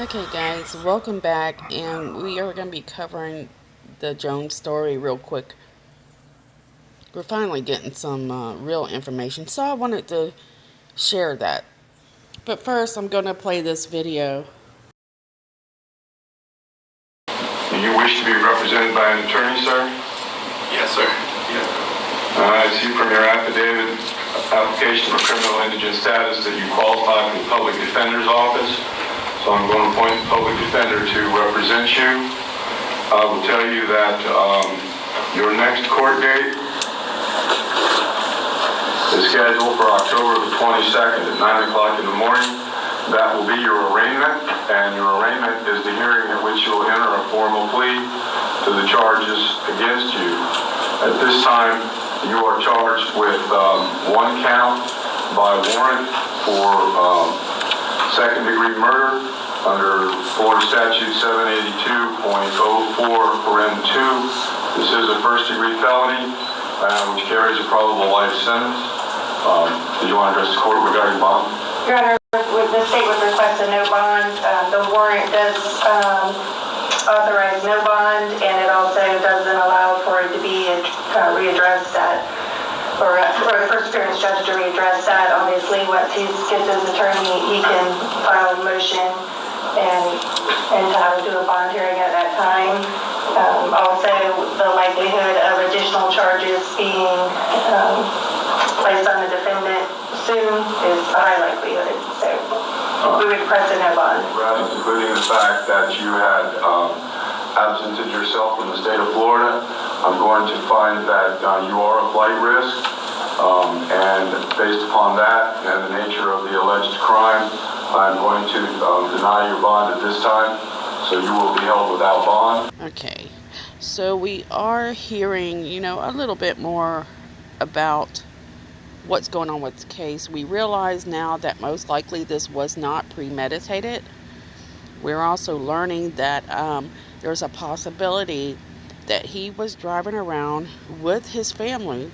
Okay guys, welcome back, and we are going to be covering the Jones story real quick. We're finally getting some real information, so I wanted to share that. But first, I'm going to play this video. Do you wish to be represented by an attorney, sir? Yes, sir. I see from your affidavit, application for criminal indigent status, that you qualify for the public defender's office. So I'm going to appoint the public defender to represent you. I will tell you that your next court date is scheduled for October the 22nd at 9 o'clock in the morning. That will be your arraignment, and your arraignment is the hearing at which you will enter a formal plea to the charges against you. At this time, you are charged with one count by warrant for second-degree murder under Florida Statute 782.04(2). This is a first-degree felony, which carries a probable life sentence. Do you want to address the court regarding bond? Your Honor, the state would request a no bond. The warrant does authorize no bond, and it also doesn't allow for it to be readdressed at, or the first appearance judge to readdress that. Obviously, once he gets his attorney, he can file a motion and to have do a bond hearing at that time. Also, the likelihood of additional charges being placed on the defendant soon is a high likelihood. So we would request a no bond. Including the fact that you had absented yourself from the state of Florida, I'm going to find that you are a flight risk, and based upon that and the nature of the alleged crime, I'm going to deny your bond at this time, so you will be held without bond. Okay, so we are hearing, a little bit more about what's going on with the case. We realize now that most likely this was not premeditated. We're also learning that there's a possibility that he was driving around with his family,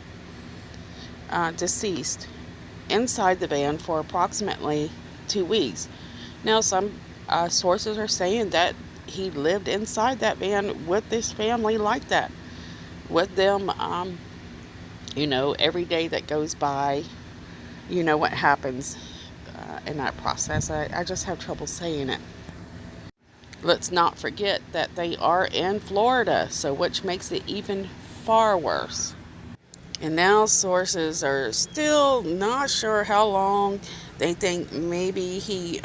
deceased, inside the van for approximately 2 weeks. Now, some sources are saying that he lived inside that van with his family like that, with them, every day that goes by, what happens in that process. I just have trouble saying it. Let's not forget that they are in Florida, so which makes it even far worse. And now sources are still not sure how long. They think maybe he,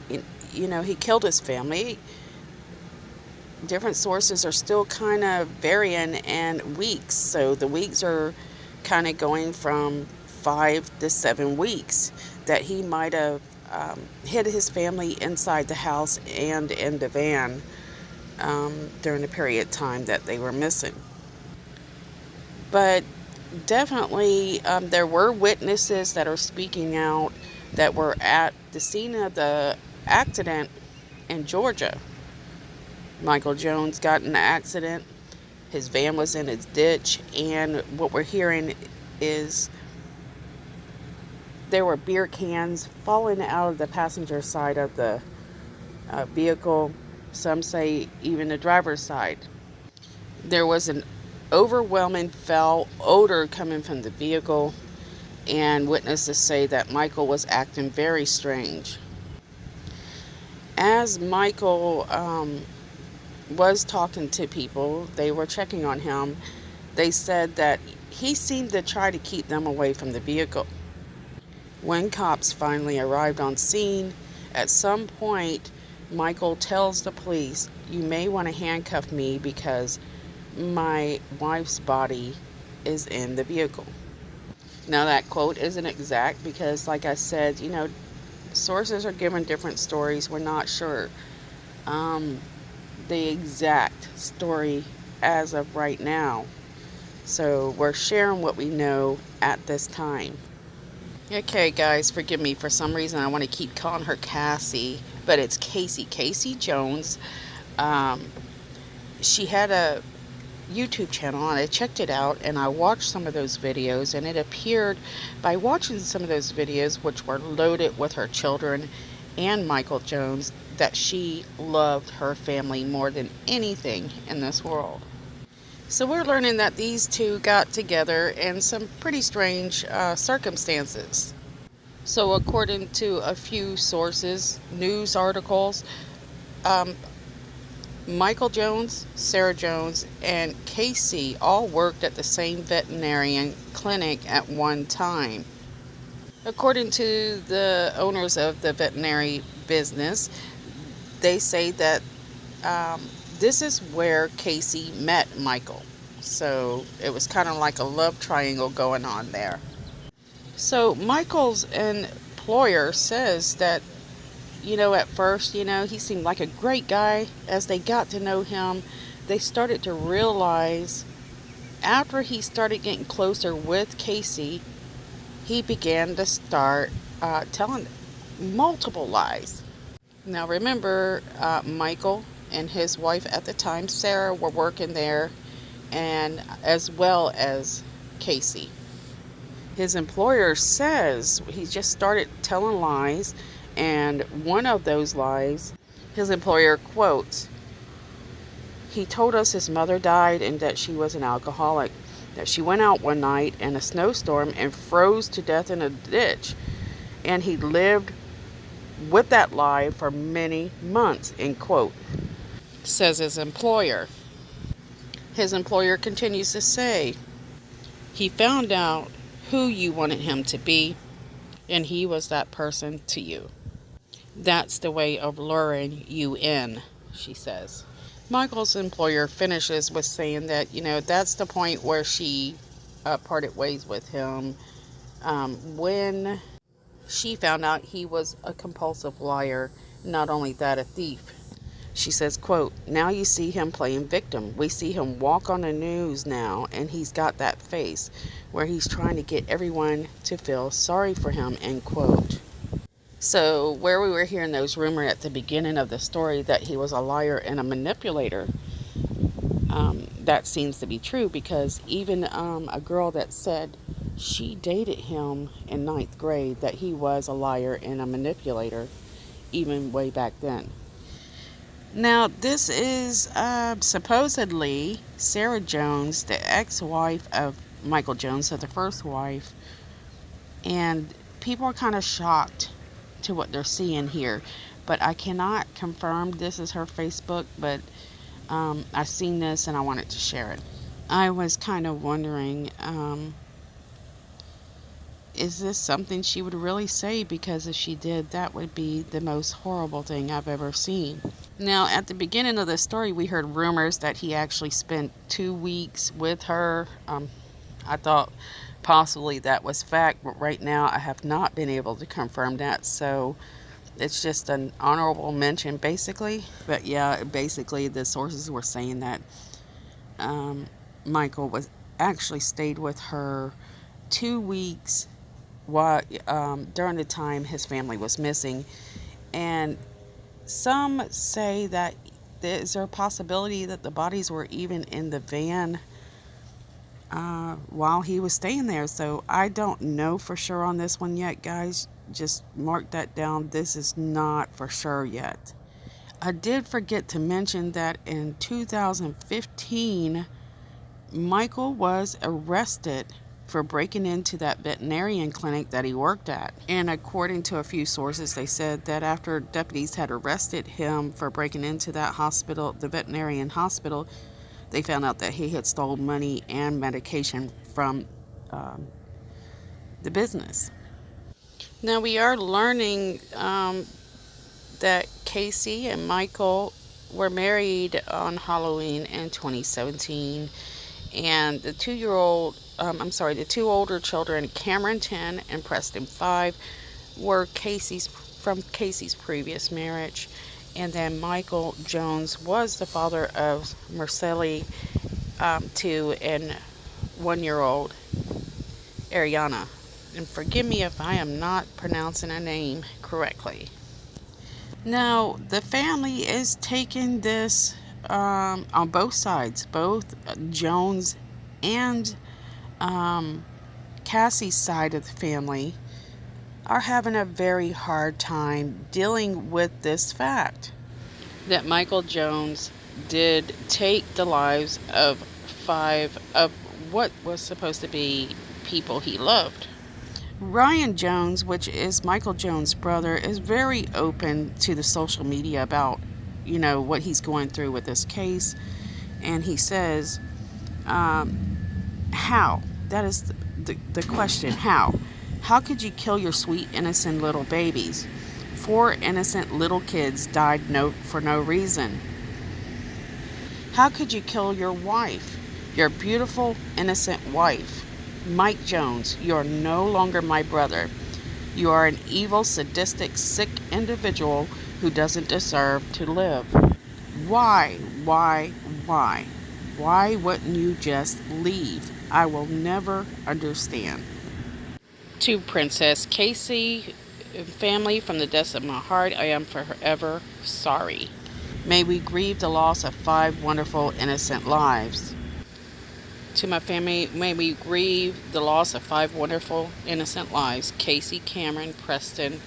he killed his family. Different sources are still kind of varying in weeks. So the weeks are kind of going from 5 to 7 weeks that he might have hid his family inside the house and in the van during the period of time that they were missing. But definitely there were witnesses that are speaking out that were at the scene of the accident in Georgia. Michael Jones got in an accident. His van was in its ditch, and what we're hearing is there were beer cans falling out of the passenger side of the vehicle. Some say even the driver's side. There was an overwhelming foul odor coming from the vehicle, and witnesses say that Michael was acting very strange. As Michael was talking to people, they were checking on him, they said that he seemed to try to keep them away from the vehicle. When cops finally arrived on scene, at some point Michael tells the police, "You may want to handcuff me because my wife's body is in the vehicle." Now that quote isn't exact because, like I said, sources are giving different stories. We're not sure the exact story as of right now. So we're sharing what we know at this time. Okay guys, forgive me, for some reason I want to keep calling her Cassie, but it's Casey Jones. She had a YouTube channel and I checked it out and I watched some of those videos, and it appeared by watching some of those videos, which were loaded with her children and Michael Jones that she loved her family more than anything in this world. So we're learning that these two got together in some pretty strange circumstances. So, according to a few sources, news articles, um, Michael Jones, Sarah Jones, and Casey all worked at the same veterinarian clinic at one time. According to the owners of the veterinary business, they say that um, this is where Casey met Michael. So it was kind of like a love triangle going on there. So Michael's employer says that, at first, he seemed like a great guy. As they got to know him, they started to realize after he started getting closer with Casey, he began to start telling multiple lies. Now, remember, Michael and his wife at the time, Sarah, were working there, and as well as Casey. His employer says he just started telling lies, and one of those lies, his employer quotes, he told us his mother died and that she was an alcoholic, that she went out one night in a snowstorm and froze to death in a ditch, and he lived with that lie for many months, end quote, says his employer. His employer continues to say, he found out who you wanted him to be, and he was that person to you. That's the way of luring you in, she says. Michael's employer finishes with saying that, that's the point where she parted ways with him when she found out he was a compulsive liar, not only that, a thief. She says, quote, now you see him playing victim. We see him walk on the news now, and he's got that face where he's trying to get everyone to feel sorry for him, end quote. So where we were hearing those rumors at the beginning of the story that he was a liar and a manipulator, that seems to be true, because even a girl that said she dated him in 9th grade, that he was a liar and a manipulator, even way back then. Now, this is supposedly Sarah Jones, the ex-wife of Michael Jones, so the first wife, and people are kind of shocked to what they're seeing here, but I cannot confirm this is her Facebook, but I've seen this and I wanted to share it. I was kind of wondering, is this something she would really say? Because if she did, that would be the most horrible thing I've ever seen. Now, at the beginning of the story, we heard rumors that he actually spent 2 weeks with her. I thought possibly that was fact, but right now I have not been able to confirm that. So it's just an honorable mention, basically. But yeah, basically the sources were saying that Michael was actually stayed with her 2 weeks while during the time his family was missing. And some say that is there a possibility that the bodies were even in the van while he was staying there. So I don't know for sure on this one yet, guys. Just mark that down. This is not for sure yet. I did forget to mention that in 2015, Michael was arrested for breaking into that veterinarian clinic that he worked at. And according to a few sources, they said that after deputies had arrested him for breaking into that hospital, the veterinarian hospital, they found out that he had stolen money and medication from the business. Now we are learning that Casey and Michael were married on Halloween in 2017. And the the two older children, Cameron 10 and Preston 5, were from Casey's previous marriage. And then Michael Jones was the father of Marcelli 2 and 1-year-old Ariana. And forgive me if I am not pronouncing a name correctly. Now, the family is taking this on both sides, both Jones and Cassie's side of the family. are having a very hard time dealing with this fact that Michael Jones did take the lives of 5 of what was supposed to be people he loved. Ryan Jones, which is Michael Jones' brother, is very open to the social media about, what he's going through with this case. And he says, how? That is the question. How? How could you kill your sweet, innocent little babies? 4 innocent little kids died for no reason. How could you kill your wife? Your beautiful, innocent wife? Mike Jones, you are no longer my brother. You are an evil, sadistic, sick individual who doesn't deserve to live. Why? Why wouldn't you just leave? I will never understand. To Princess Casey, family, from the depths of my heart, I am forever sorry. May we grieve the loss of 5 wonderful, innocent lives. To my family, may we grieve the loss of 5 wonderful, innocent lives. Casey, Cameron, Preston,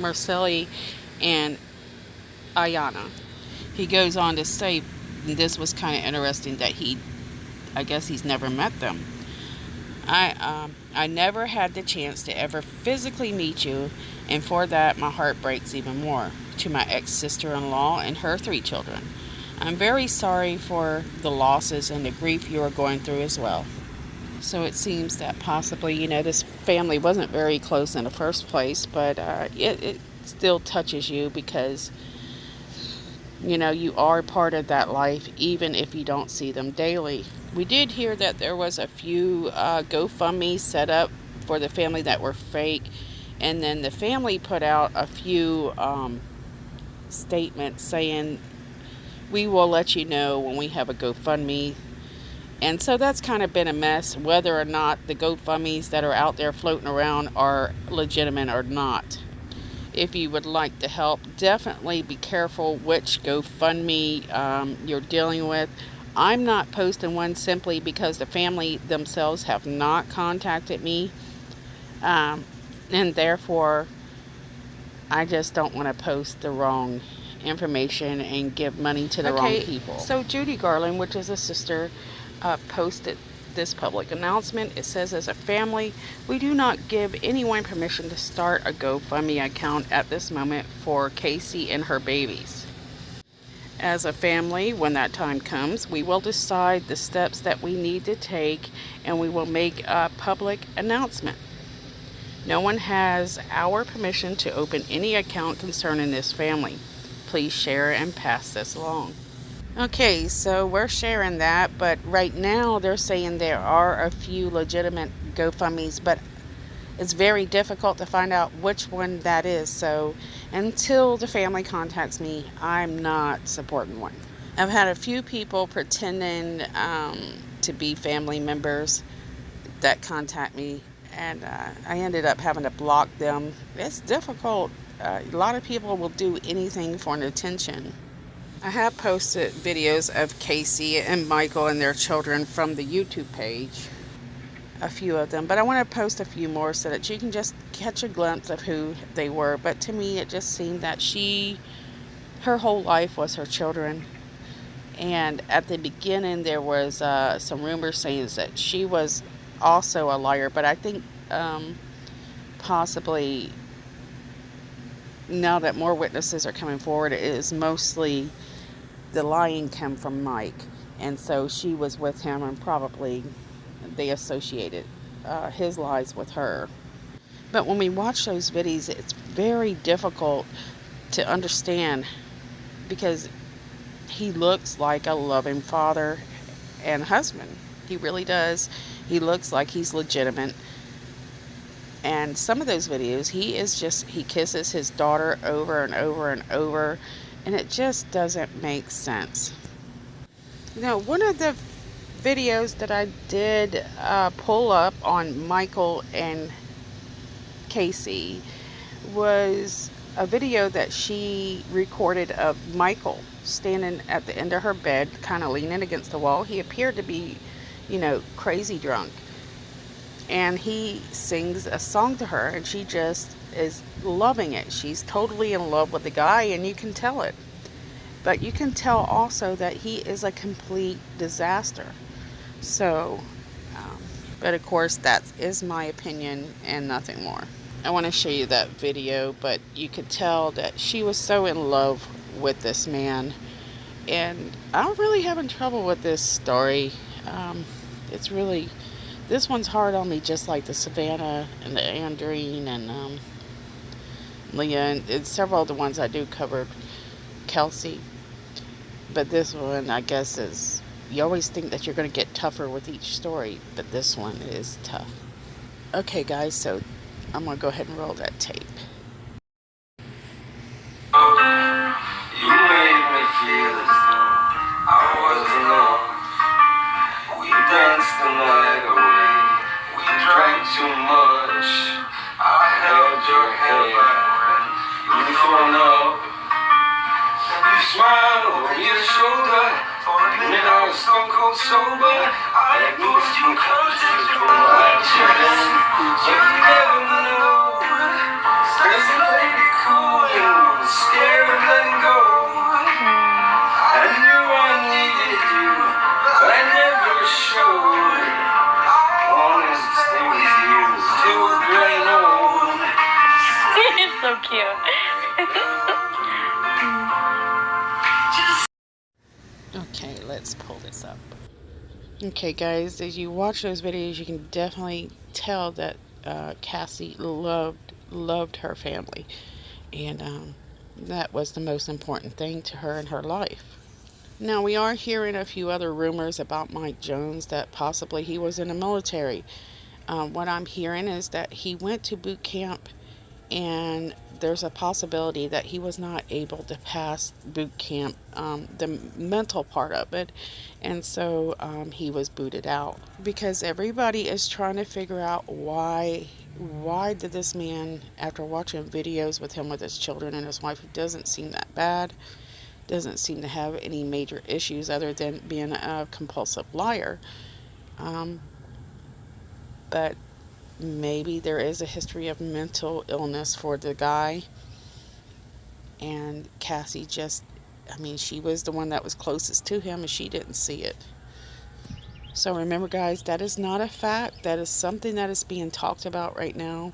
Marcelli, and Ayana. He goes on to say, this was kind of interesting, that I guess he's never met them. I never had the chance to ever physically meet you, and for that my heart breaks even more. To my ex-sister-in-law and her 3 children, I'm very sorry for the losses and the grief you are going through as well. So it seems that possibly, this family wasn't very close in the first place, but it still touches you because, you are part of that life, even if you don't see them daily. We did hear that there was a few GoFundMe set up for the family that were fake, and then the family put out a few statements saying, we will let you know when we have a GoFundMe. And so that's kind of been a mess, whether or not the GoFundMes that are out there floating around are legitimate or not. If you would like to help, definitely be careful which GoFundMe you're dealing with. I'm not posting one simply because the family themselves have not contacted me. And therefore, I just don't want to post the wrong information and give money to the wrong people. So Judy Garland, which is a sister, posted this public announcement. It says, as a family, we do not give anyone permission to start a GoFundMe account at this moment for Casey and her babies. As a family, when that time comes, we will decide the steps that we need to take, and we will make a public announcement. No one has our permission to open any account concerning this family. Please share and pass this along. Okay, so we're sharing that, but right now they're saying there are a few legitimate GoFundMes, but it's very difficult to find out which one that is. So until the family contacts me, I'm not supporting one. I've had a few people pretending to be family members that contact me, and I ended up having to block them. It's difficult. A lot of people will do anything for an attention. I have posted videos of Casey and Michael and their children from the YouTube page, a few of them, but I want to post a few more so that you can just catch a glimpse of who they were. But to me, it just seemed that her whole life was her children. And at the beginning, there was some rumors saying that she was also a liar, but I think possibly now that more witnesses are coming forward, it is mostly the lying come from Mike, and so she was with him, and probably they associated his lies with her. But when we watch those videos, it's very difficult to understand, because he looks like a loving father and husband. He really does. He looks like he's legitimate. And some of those videos, he kisses his daughter over and over and over, and it just doesn't make sense. One of the videos that I did pull up on Michael and Casey was a video that she recorded of Michael standing at the end of her bed, kind of leaning against the wall. He appeared to be, crazy drunk. and he sings a song to her, and she just is loving it. She's totally in love with the guy, and you can tell it. But you can tell also that he is a complete disaster. So, um, but of course, that is my opinion and nothing more. I want to show you that video, but you could tell that she was so in love with this man. And I'm really having trouble with this story. It's really, this one's hard on me, just like the Savannah and the Andreen and Leah, and several of the ones I do covered, Kelsey. But this one, I guess, is, you always think that you're going to get tougher with each story, but this one is tough. Okay, guys, so I'm going to go ahead and roll that tape. You made me feel as though I was alone. We danced the night away. We drank too much. I held your hair and you thrown up. You smiled over your shoulder. For a minute I was stone cold sober. I moved you closer to my chest. You never know. There's a lady cool and you were scared of letting go. I knew I needed you, but I never showed. I wanted to stay with you till we're growing old. It's so cute. Okay, let's pull this up. Okay, guys, as you watch those videos, you can definitely tell that Cassie loved her family, and that was the most important thing to her in her life. Now, we are hearing a few other rumors about Mike Jones, that possibly he was in the military. What I'm hearing is that he went to boot camp, and there's a possibility that he was not able to pass boot camp, the mental part of it, and so he was booted out, because everybody is trying to figure out why did this man, after watching videos with him with his children and his wife, who doesn't seem that bad, doesn't seem to have any major issues other than being a compulsive liar, but maybe there is a history of mental illness for the guy, and Cassie just, I mean, she was the one that was closest to him, and she didn't see it. So remember, guys, that is not a fact. That is something that is being talked about right now.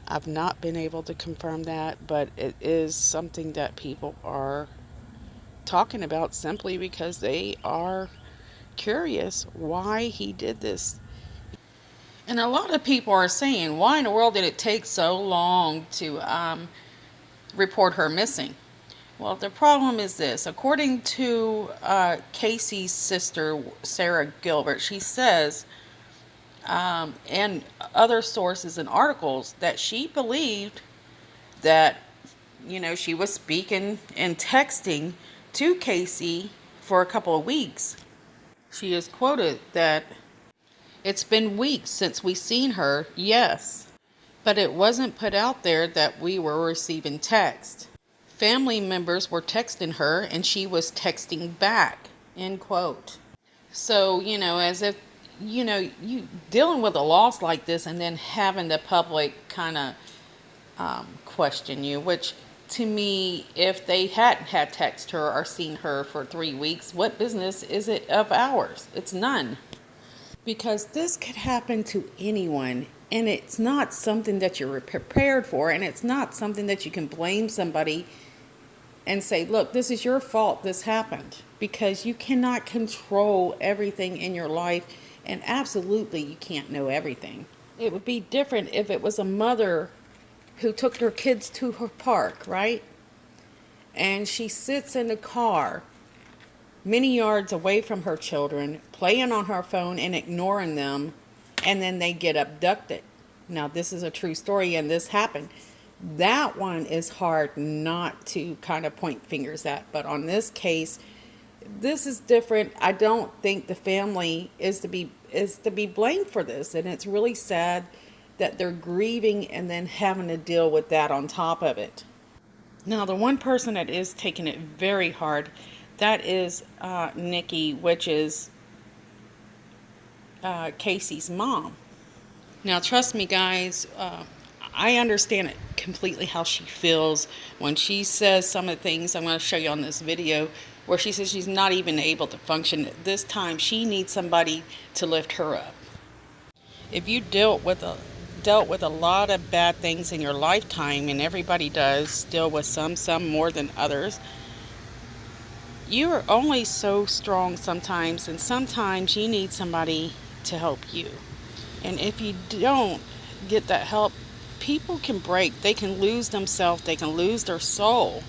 I've not been able to confirm that, but it is something that people are talking about simply because they are curious why he did this. And a lot of people are saying, why in the world did it take so long to report her missing? Well, the problem is this. According to Casey's sister, Sarah Gilbert, she says, and other sources and articles, that she believed that, you know, she was speaking and texting to Casey for a couple of weeks. She is quoted that, "It's been weeks since we seen her, yes, but it wasn't put out there that we were receiving text. Family members were texting her and she was texting back," end quote. So, you know, as if, you know, you dealing with a loss like this and then having the public kind of question you, which to me, if they hadn't had text her or seen her for 3 weeks, what business is it of ours? It's none. Because this could happen to anyone, and it's not something that you're prepared for, and it's not something that you can blame somebody and say, look, this is your fault this happened, because you cannot control everything in your life, and absolutely you can't know everything. It would be different if it was a mother who took her kids to her park, right? And she sits in the car many yards away from her children, playing on her phone and ignoring them, and then they get abducted. Now, this is a true story, and this happened. That one is hard not to kind of point fingers at, but on this case, this is different. I don't think the family is to be blamed for this, and it's really sad that they're grieving and then having to deal with that on top of it. Now, the one person that is taking it very hard, that is Nikki, which is Casey's mom. Now, trust me, guys, I understand it completely how she feels when she says some of the things I'm going to show you on this video, where she says she's not even able to function. At this time, she needs somebody to lift her up. If you dealt with a lot of bad things in your lifetime, and everybody does deal with some more than others, you are only so strong sometimes, and sometimes you need somebody to help you. And if you don't get that help, people can break. They can lose themselves. They can lose their soul,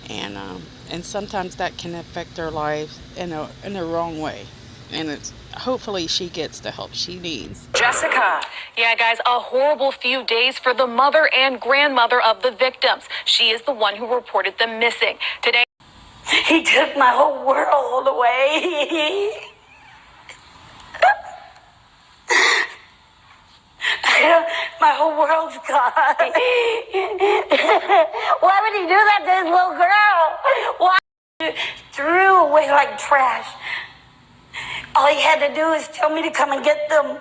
and sometimes that can affect their life in the wrong way. And it's hopefully she gets the help she needs. Jessica. Yeah, guys, a horrible few days for the mother and grandmother of the victims. She is the one who reported them missing. Today, he took my whole world away. My whole world's gone. Why would he do that to his little girl? Why? Threw away like trash. All he had to do is tell me to come and get them.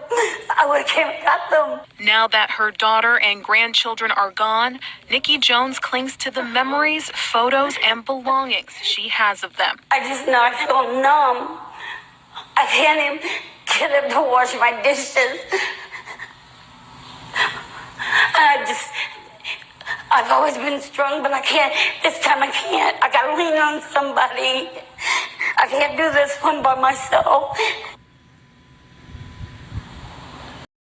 I would have came and got them. Now that her daughter and grandchildren are gone, Nikki Jones clings to the memories, photos, and belongings she has of them. I just know I feel numb. I can't even get him to wash my dishes. I've always been strong, but I can't. This time I can't. I gotta lean on somebody. I can't do this one by myself.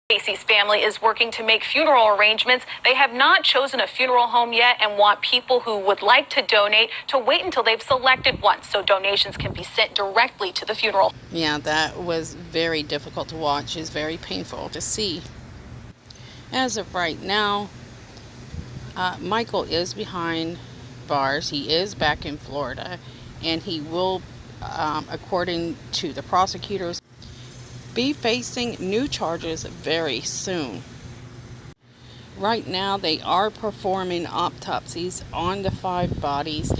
Casey's family is working to make funeral arrangements. They have not chosen a funeral home yet and want people who would like to donate to wait until they've selected one so donations can be sent directly to the funeral. Yeah, that was very difficult to watch. It's very painful to see. As of right now, Michael is behind bars. He is back in Florida, and he will, according to the prosecutors, be facing new charges very soon. Right now, they are performing autopsies on the 5 bodies,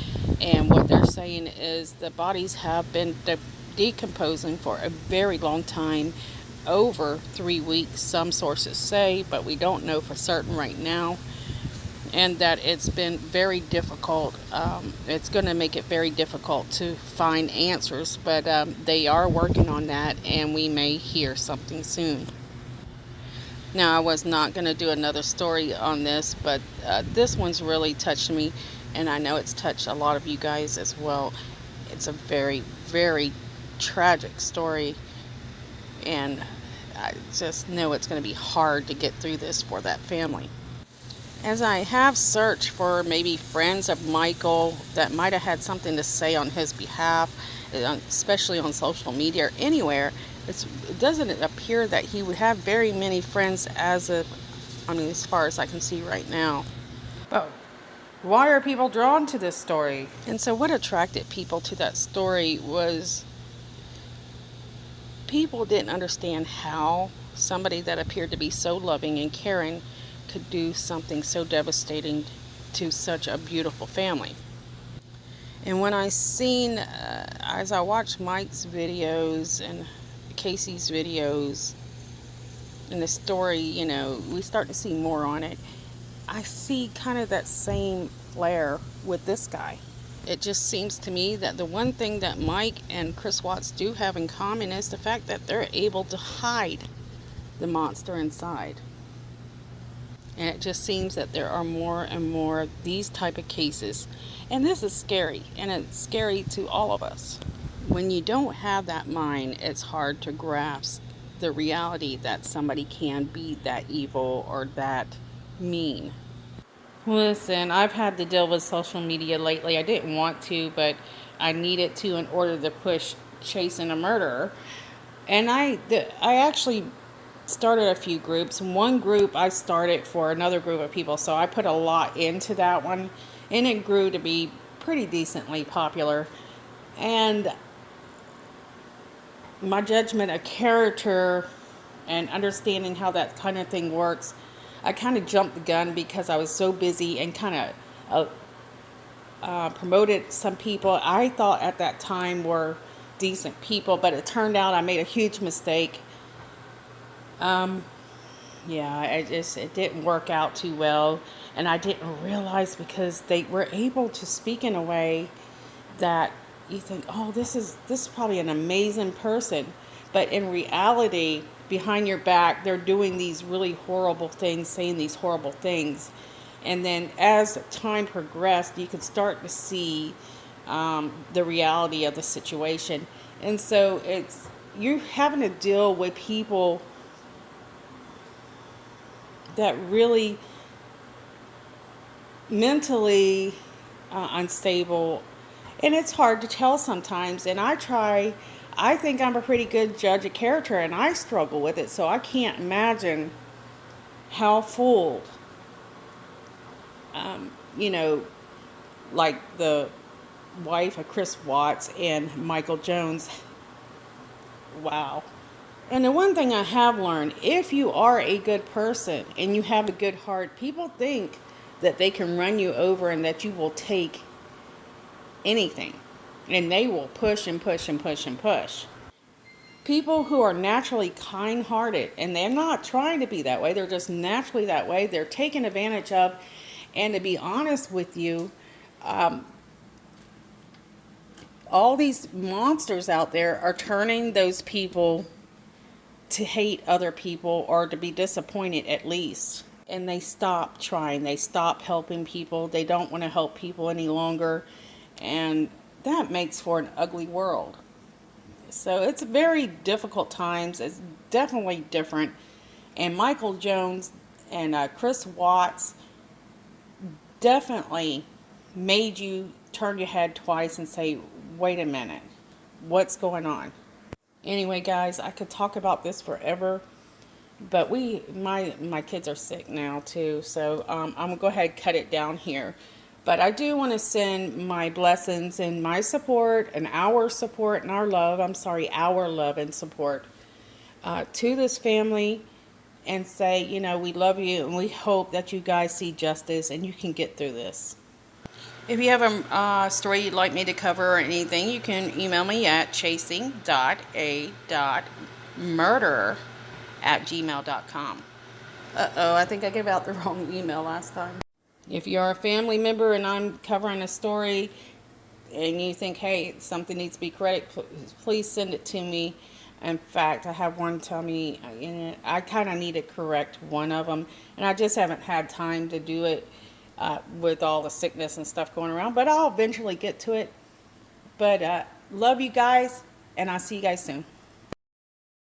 and what they're saying is the bodies have been decomposing for a very long time, over 3 weeks, some sources say, but we don't know for certain right now. And that it's been very difficult. It's going to make it very difficult to find answers, but they are working on that, and we may hear something soon. Now, I was not going to do another story on this, but this one's really touched me, and I know it's touched a lot of you guys as well. It's a very, very tragic story, and I just know it's going to be hard to get through this for that family. As I have searched for maybe friends of Michael that might have had something to say on his behalf, especially on social media or anywhere, it doesn't appear that he would have very many friends as far as I can see right now. But why are people drawn to this story? And so what attracted people to that story was people didn't understand how somebody that appeared to be so loving and caring could do something so devastating to such a beautiful family. And when I seen, as I watched Mike's videos and Casey's videos and the story, we start to see more on it. I see kind of that same flair with this guy. It just seems to me that the one thing that Mike and Chris Watts do have in common is the fact that they're able to hide the monster inside. And it just seems that there are more and more of these type of cases. And this is scary. And it's scary to all of us. When you don't have that mind, it's hard to grasp the reality that somebody can be that evil or that mean. Listen, I've had to deal with social media lately. I didn't want to, but I needed to in order to push chasing a murderer. And I actually started a few groups. One group I started for another group of people, so I put a lot into that one, and it grew to be pretty decently popular. And my judgment of character and understanding how that kind of thing works, I kind of jumped the gun because I was so busy and kind of promoted some people I thought at that time were decent people, but it turned out I made a huge mistake. yeah, it didn't work out too well. And I didn't realize, because they were able to speak in a way that you think, oh, this is probably an amazing person. But in reality, behind your back, they're doing these really horrible things, saying these horrible things. And then as time progressed, you could start to see the reality of the situation. And so you're having to deal with people that really mentally unstable, and it's hard to tell sometimes. And I think I'm a pretty good judge of character, and I struggle with it, so I can't imagine how fooled, you know, like the wife of Chris Watts and Michael Jones. Wow. And the one thing I have learned, if you are a good person and you have a good heart, people think that they can run you over and that you will take anything. And they will push and push and push and push. People who are naturally kind-hearted, and they're not trying to be that way, they're just naturally that way, they're taken advantage of. And to be honest with you, all these monsters out there are turning those people to hate other people, or to be disappointed at least. And they stop trying. They stop helping people. They don't want to help people any longer. And that makes for an ugly world. So it's very difficult times. It's definitely different. And Michael Jones and Chris Watts definitely made you turn your head twice and say, wait a minute, what's going on? Anyway, guys, I could talk about this forever, but my kids are sick now too, so I'm gonna go ahead and cut it down here. But I do want to send my blessings and my support and our support and our love, our love and support to this family, and say, we love you and we hope that you guys see justice and you can get through this. If you have a story you'd like me to cover or anything, you can email me at chasing.a.murderer@gmail.com. Uh-oh, I think I gave out the wrong email last time. If you're a family member and I'm covering a story and you think, hey, something needs to be corrected, please send it to me. In fact, I have one tell me, I kind of need to correct one of them, and I just haven't had time to do it with all the sickness and stuff going around, but I'll eventually get to it. But love you guys, and I'll see you guys soon.